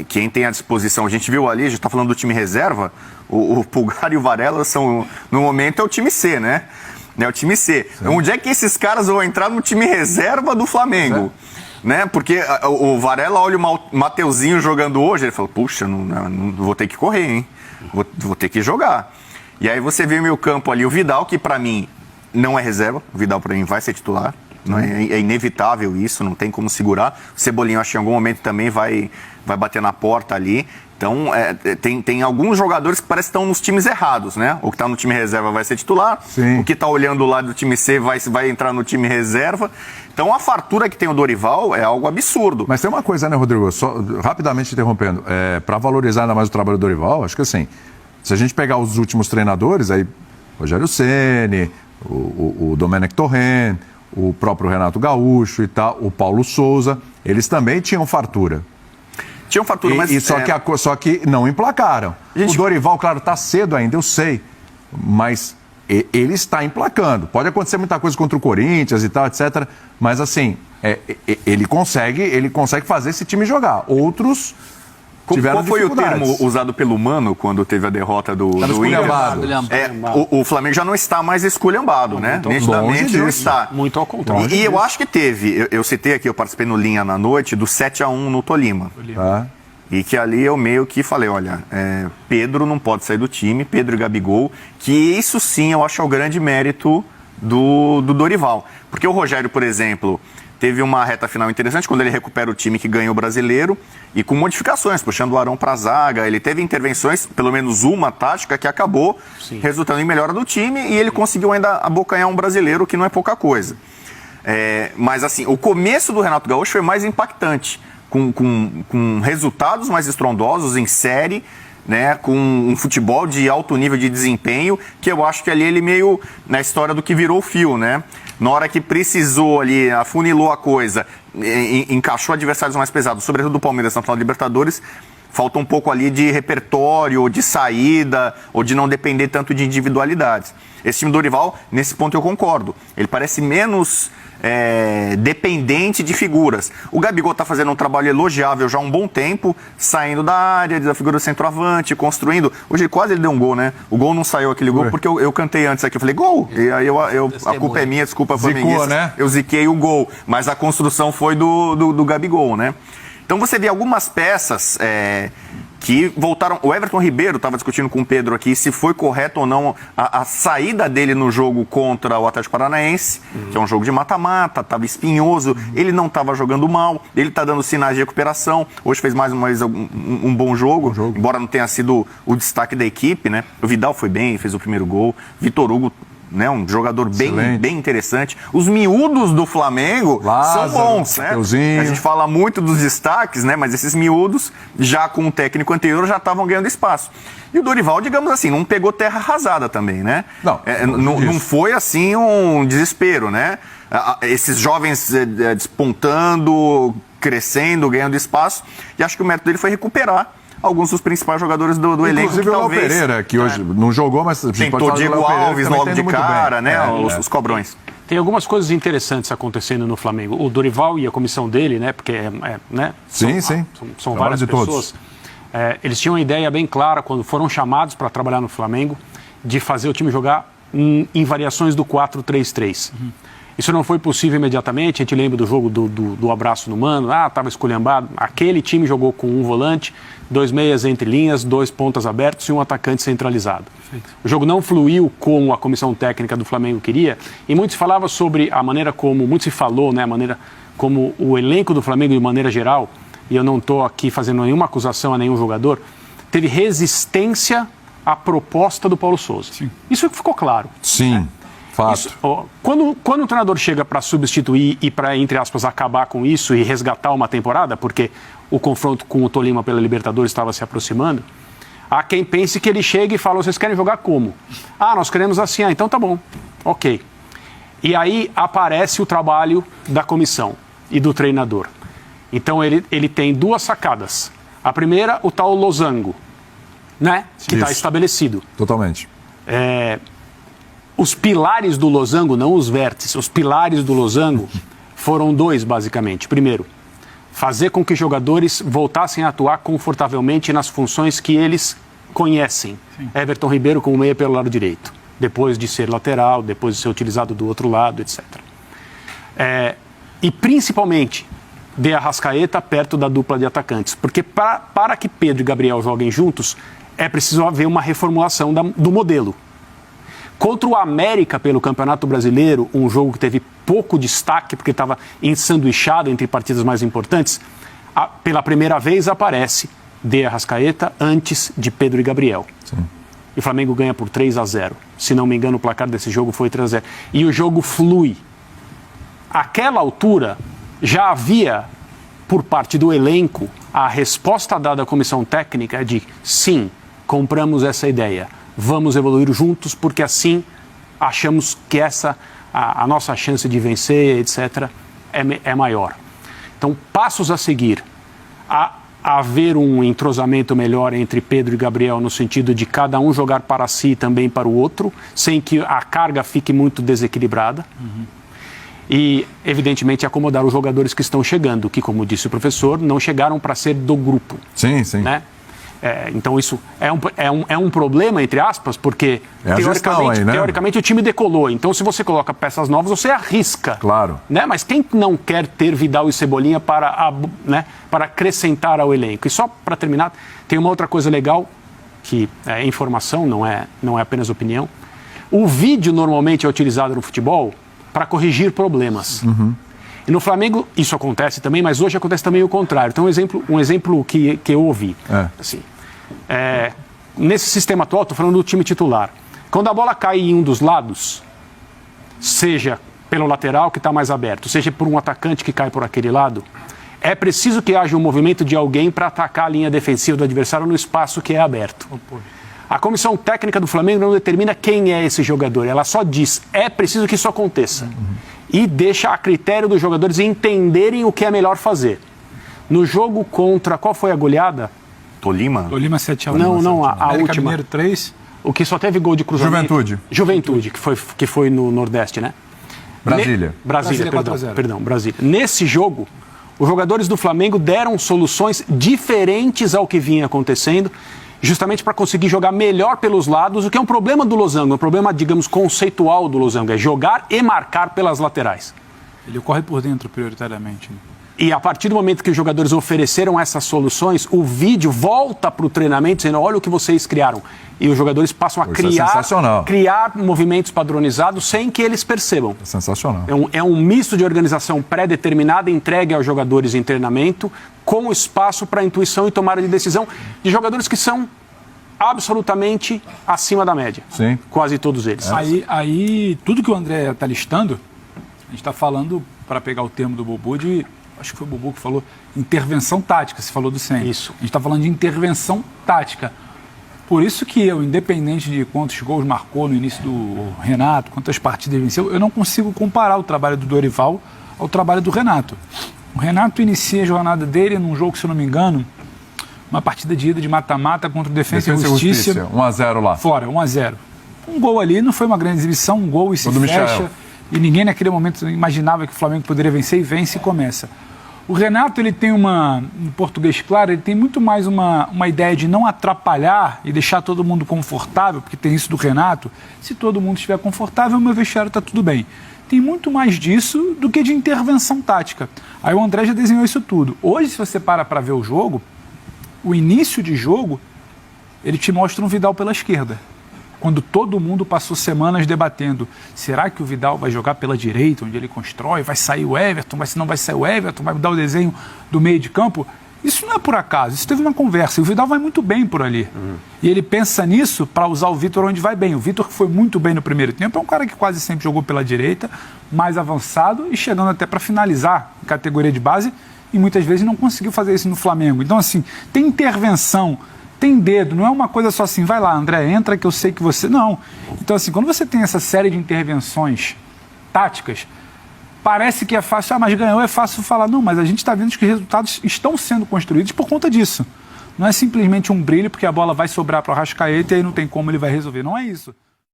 Quem tem à disposição, a gente viu ali, a gente está falando do time reserva, o Pulgar e o Varela são, no momento, é o time C, né? É o time C. Sim. Onde é que esses caras vão entrar no time reserva do Flamengo? Né? Porque o Varela olha o Mateuzinho jogando hoje, ele fala, puxa, não vou ter que correr, hein? Vou ter que jogar. E aí você vê o meio campo ali, o Vidal, que para mim não é reserva, o Vidal para mim vai ser titular. Não é inevitável isso, não tem como segurar. O Cebolinha, acho que em algum momento também vai bater na porta ali. Então, tem alguns jogadores que parecem que estão nos times errados, né? O que está no time reserva vai ser titular, Sim. O que está olhando lá do time C vai entrar no time reserva. Então, a fartura que tem o Dorival é algo absurdo. Mas tem uma coisa, né, Rodrigo? Só rapidamente interrompendo. Para valorizar ainda mais o trabalho do Dorival, acho que assim, se a gente pegar os últimos treinadores, aí Rogério Ceni, o Domenech Torrent, o próprio Renato Gaúcho e tal, o Paulo Souza, eles também tinham fartura. Tinham fartura, mas... Só que não emplacaram. O Dorival, claro, está cedo ainda, eu sei, mas ele está emplacando. Pode acontecer muita coisa contra o Corinthians e tal, etc. Mas assim, ele consegue fazer esse time jogar. Outros... Qual foi o termo usado pelo Mano quando teve a derrota do Inter? O Flamengo já não está mais esculhambado, né? Nitidamente não está. Muito ao contrário. E eu acho que teve, eu citei aqui, eu participei no Linha na noite, do 7-1 no Tolima. E que ali eu meio que falei, olha, Pedro não pode sair do time, Pedro e Gabigol, que isso sim eu acho é o grande mérito do Dorival. Porque o Rogério, por exemplo... Teve uma reta final interessante quando ele recupera o time que ganhou o Brasileiro e com modificações, puxando o Arão para a zaga. Ele teve intervenções, pelo menos uma tática, que acabou resultando em melhora do time e ele conseguiu ainda abocanhar um brasileiro, que não é pouca coisa. Mas assim, o começo do Renato Gaúcho foi mais impactante, com resultados mais estrondosos em série, né, com um futebol de alto nível de desempenho, que eu acho que ali ele meio na história do que virou o fio, né? Na hora que precisou ali, afunilou a coisa, encaixou adversários mais pesados, sobretudo o Palmeiras na final da Libertadores, falta um pouco ali de repertório, ou de saída, ou de não depender tanto de individualidades. Esse time do Dorival, nesse ponto eu concordo. Ele parece menos dependente de figuras. O Gabigol está fazendo um trabalho elogiável já há um bom tempo, saindo da área, da figura do centroavante, construindo. Hoje quase ele deu um gol, né? O gol não saiu aquele gol, porque eu cantei antes aqui, eu falei, gol! E aí a culpa é minha, desculpa, flamenguista. Né? Eu ziquei o gol, mas a construção foi do Gabigol, né? Então você vê algumas peças que voltaram... O Everton Ribeiro estava discutindo com o Pedro aqui se foi correto ou não a saída dele no jogo contra o Atlético Paranaense, que é um jogo de mata-mata, estava espinhoso, ele não estava jogando mal, ele está dando sinais de recuperação, hoje fez mais uma vez um bom jogo, embora não tenha sido o destaque da equipe, né? O Vidal foi bem, fez o primeiro gol, Vitor Hugo, né, um jogador bem interessante. Os miúdos do Flamengo são bons, né? A gente fala muito dos destaques, né? Mas esses miúdos, já com o técnico anterior, já estavam ganhando espaço. E o Dorival, digamos assim, não pegou terra arrasada também, né? Não foi assim um desespero, né? Esses jovens despontando, crescendo, ganhando espaço. E acho que o método dele foi recuperar alguns dos principais jogadores do elenco. Inclusive o Léo Pereira, que hoje não jogou, mas... Tentou Diego Alves logo de cara, né? Os cobrões. Tem algumas coisas interessantes acontecendo no Flamengo. O Dorival e a comissão dele, né? Porque, né? São várias pessoas. Eles tinham uma ideia bem clara, quando foram chamados para trabalhar no Flamengo, de fazer o time jogar em variações do 4-3-3. Isso não foi possível imediatamente. A gente lembra do jogo do abraço no Mano. Estava esculhambado. Aquele time jogou com um volante, 2 meias entre linhas, 2 pontas abertos e um atacante centralizado. O jogo não fluiu como a comissão técnica do Flamengo queria. E muito se falava sobre a maneira como... Muito se falou, né? A maneira como o elenco do Flamengo, de maneira geral, e eu não estou aqui fazendo nenhuma acusação a nenhum jogador, teve resistência à proposta do Paulo Souza. Isso ficou claro. Sim. Fato. Quando o treinador chega para substituir e para, entre aspas, acabar com isso e resgatar uma temporada, porque o confronto com o Tolima pela Libertadores estava se aproximando, há quem pense que ele chega e fala, vocês querem jogar como? Nós queremos assim, então tá bom, ok. E aí aparece o trabalho da comissão e do treinador. Então ele tem 2 sacadas. A primeira, o tal losango, né? Que está estabelecido. Totalmente. Os pilares do losango, não os vértices, os pilares do losango foram 2, basicamente. Primeiro, fazer com que os jogadores voltassem a atuar confortavelmente nas funções que eles conhecem. Sim. Everton Ribeiro como meia pelo lado direito, depois de ser lateral, depois de ser utilizado do outro lado, etc. E principalmente de Arrascaeta perto da dupla de atacantes, porque para que Pedro e Gabriel joguem juntos, é preciso haver uma reformulação do modelo. Contra o América pelo Campeonato Brasileiro, um jogo que teve pouco destaque, porque estava ensanduichado entre partidas mais importantes, pela primeira vez aparece de Arrascaeta antes de Pedro e Gabriel. Sim. E o Flamengo ganha por 3-0. Se não me engano, o placar desse jogo foi 3-0. E o jogo flui. Àquela altura, já havia, por parte do elenco, a resposta dada à comissão técnica de sim, compramos essa ideia. Vamos evoluir juntos, porque assim achamos que a nossa chance de vencer, etc., é maior. Então, passos a seguir. Haver um entrosamento melhor entre Pedro e Gabriel, no sentido de cada um jogar para si e também para o outro, sem que a carga fique muito desequilibrada. Uhum. E, evidentemente, acomodar os jogadores que estão chegando, que, como disse o professor, não chegaram para ser do grupo. Sim, sim. Né? Então, isso é um problema, entre aspas, porque, teoricamente, o time decolou. Então, se você coloca peças novas, você arrisca. Claro. Né? Mas quem não quer ter Vidal e Cebolinha para acrescentar ao elenco? E só para terminar, tem uma outra coisa legal, que é informação, não é apenas opinião. O vídeo normalmente é utilizado no futebol para corrigir problemas. Uhum. E no Flamengo isso acontece também, mas hoje acontece também o contrário. Então, um exemplo que eu ouvi. Assim, nesse sistema atual, estou falando do time titular. Quando a bola cai em um dos lados, seja pelo lateral que está mais aberto, seja por um atacante que cai por aquele lado, é preciso que haja um movimento de alguém para atacar a linha defensiva do adversário no espaço que é aberto. A comissão técnica do Flamengo não determina quem é esse jogador. Ela só diz, é preciso que isso aconteça. Uhum. E deixa a critério dos jogadores entenderem o que é melhor fazer. No jogo contra... Qual foi a goleada? Tolima? Tolima 7-1. Não, a última. Mineiro 3. O que só teve gol de cruzamento. Juventude, que foi no Nordeste, né? Brasília. Brasília, perdão, Brasília. Nesse jogo, os jogadores do Flamengo deram soluções diferentes ao que vinha acontecendo, justamente para conseguir jogar melhor pelos lados, o que é um problema do Losango, um problema, digamos, conceitual do Losango, é jogar e marcar pelas laterais. Ele corre por dentro, prioritariamente. E a partir do momento que os jogadores ofereceram essas soluções, o vídeo volta para o treinamento dizendo, olha o que vocês criaram. E os jogadores passam a criar movimentos padronizados sem que eles percebam. É sensacional. É um misto de organização pré-determinada, entregue aos jogadores em treinamento, com espaço para intuição e tomada de decisão de jogadores que são absolutamente acima da média. Sim. Quase todos eles. Aí tudo que o André está listando, a gente está falando, para pegar o termo do Bubu, acho que foi o Bubu que falou, intervenção tática, você falou do Senna. Isso. A gente está falando de intervenção tática. Por isso que eu, independente de quantos gols marcou no início do Renato, quantas partidas venceu, eu não consigo comparar o trabalho do Dorival ao trabalho do Renato. O Renato inicia a jornada dele num jogo, se eu não me engano, uma partida de ida de mata-mata contra o Defensa e Justiça. 1-0 lá. Fora, 1-0. Um gol ali, não foi uma grande exibição, um gol e se fecha. Michel. E ninguém naquele momento imaginava que o Flamengo poderia vencer e vence e começa. O Renato, ele tem em português claro, ele tem muito mais uma ideia de não atrapalhar e deixar todo mundo confortável, porque tem isso do Renato. Se todo mundo estiver confortável, o meu vestiário está tudo bem. Tem muito mais disso do que de intervenção tática. Aí o André já desenhou isso tudo. Hoje, se você para ver o jogo, o início de jogo, ele te mostra um Vidal pela esquerda. Quando todo mundo passou semanas debatendo, será que o Vidal vai jogar pela direita, onde ele constrói, vai sair o Everton, se não vai sair o Everton, vai dar o desenho do meio de campo? Isso não é por acaso, isso teve uma conversa, e o Vidal vai muito bem por ali. E ele pensa nisso para usar o Vitor onde vai bem. O Vitor, que foi muito bem no primeiro tempo, é um cara que quase sempre jogou pela direita, mais avançado e chegando até para finalizar em categoria de base, e muitas vezes não conseguiu fazer isso no Flamengo. Então, assim, tem intervenção, tem dedo, não é uma coisa só assim, vai lá, André, entra que eu sei que você... Não. Então, assim, quando você tem essa série de intervenções táticas, parece que é fácil, mas ganhou, é fácil falar. Não, mas a gente está vendo que os resultados estão sendo construídos por conta disso. Não é simplesmente um brilho porque a bola vai sobrar para o Arrascaeta e aí não tem como ele vai resolver. Não é isso.